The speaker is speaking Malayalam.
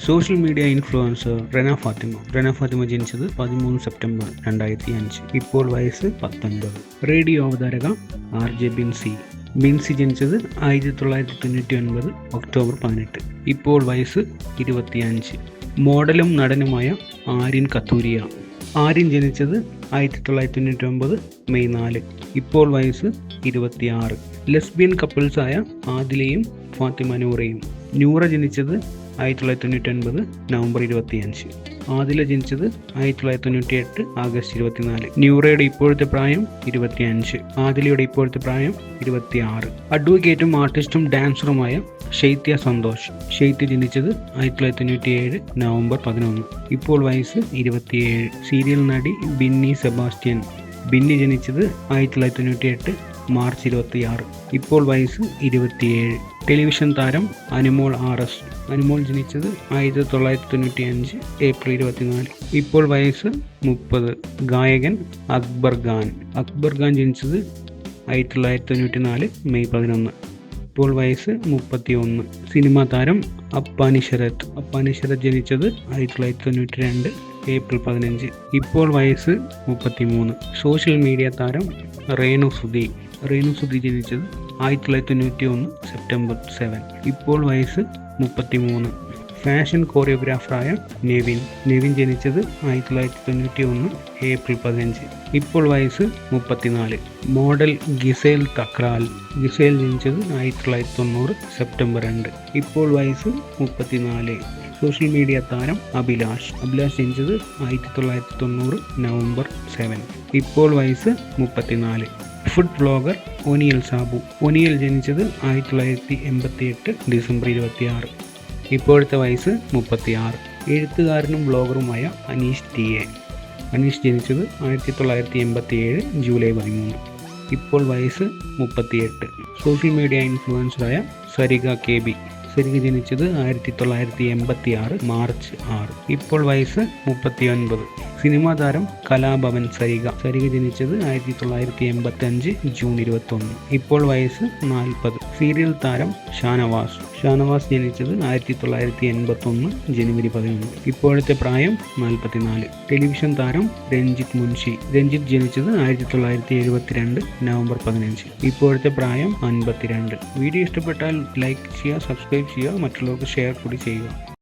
Social media influencer Rena Fathima ജനിച്ചത് 13 സെപ്റ്റംബർ 2005. ഇപ്പോൾ വയസ്സ് 19. റേഡിയോ അവതാരക RJ ബിൻസി ജനിച്ചത് 1999 ഒക്ടോബർ 18. ഇപ്പോൾ വയസ്സ് 25. മോഡലും നടനുമായ ആര്യൻ കത്തൂരിയ. ആര്യൻ ജനിച്ചത് 1999 മെയ് 4. ഇപ്പോൾ വയസ്സ് 26. ലെസ്ബിയൻ കപ്പിൾസായ ആദിലയും ഫാത്തിമ നൂറയും. നൂറ ജനിച്ചത് 1999 നവംബർ 25. ആദില ജനിച്ചത് 1998 ആഗസ്റ്റ് 24. ന്യൂറയുടെ ഇപ്പോഴത്തെ പ്രായം 25. ആദിലയുടെ ഇപ്പോഴത്തെ പ്രായം 26. അഡ്വക്കേറ്റും ആർട്ടിസ്റ്റും ഡാൻസറുമായ ഷൈത്യ സന്തോഷ്. ഷൈത്യ ജനിച്ചത് 1997 നവംബർ 11. ഇപ്പോൾ വയസ്സ് 27. സീരിയൽ നടി ബിന്നി സെബാസ്റ്റ്യൻ. ബിന്നി ജനിച്ചത് 1998 മാർച്ച് 26. ഇപ്പോൾ വയസ്സ് 27. ടെലിവിഷൻ താരം അനുമോൾ RS. അനുമോൾ ജനിച്ചത് 1995 ഏപ്രിൽ 24. ഇപ്പോൾ വയസ്സ് 30. ഗായകൻ അക്ബർ ഖാൻ ജനിച്ചത് 1994 മെയ് 11. ഇപ്പോൾ വയസ്സ് 31. സിനിമാ താരം അപ്പാനി ശരത് ജനിച്ചത് 1992 ഏപ്രിൽ 15. ഇപ്പോൾ വയസ്സ് 33. സോഷ്യൽ മീഡിയ താരം രേണു സുധി ജനിച്ചത് 1991 സെപ്റ്റംബർ 7. ഇപ്പോൾ വയസ്സ് 33. ഫാഷൻ കോറിയോഗ്രാഫറായ നെവിൻ ജനിച്ചത് 1991 ഏപ്രിൽ 15. ഇപ്പോൾ വയസ്സ് 34. മോഡൽ ഗിസേൽ ജനിച്ചത് 1990 സെപ്റ്റംബർ 2. ഇപ്പോൾ വയസ്സ് 34. സോഷ്യൽ മീഡിയ താരം അഭിലാഷ് ജനിച്ചത് 1990 നവംബർ 7. ഇപ്പോൾ വയസ്സ് 34. ഫുഡ് വ്ളോഗർ ഒനിയൽ ജനിച്ചത് 1988 ഡിസംബർ 26. ഇപ്പോഴത്തെ വയസ്സ് 36. എഴുത്തുകാരനും വ്ളോഗറുമായ അനീഷ് ജനിച്ചത് 1987 ജൂലൈ 13. ഇപ്പോൾ വയസ്സ് 38. സോഷ്യൽ മീഡിയ ഇൻഫ്ലുവൻസറായ സരിക ജനിച്ചത് 1986 മാർച്ച് 6. ഇപ്പോൾ വയസ്സ് 39. സിനിമാ താരം കലാഭവൻ സരിക ജനിച്ചത് 1985 ജൂൺ 21. ഇപ്പോൾ വയസ്സ് 40. സീരിയൽ താരം ഷാനവാസ് ജനിച്ചത് 1981 ജനുവരി 11. ഇപ്പോഴത്തെ പ്രായം 44. ടെലിവിഷൻ താരം രഞ്ജിത്ത് ജനിച്ചത് 1972 നവംബർ 15. ഇപ്പോഴത്തെ പ്രായം 52. വീഡിയോ ഇഷ്ടപ്പെട്ടാൽ ലൈക്ക് ചെയ്യുക, സബ്സ്ക്രൈബ് ചെയ്യുക, മറ്റുള്ളവർക്ക് ഷെയർ കൂടി ചെയ്യുക.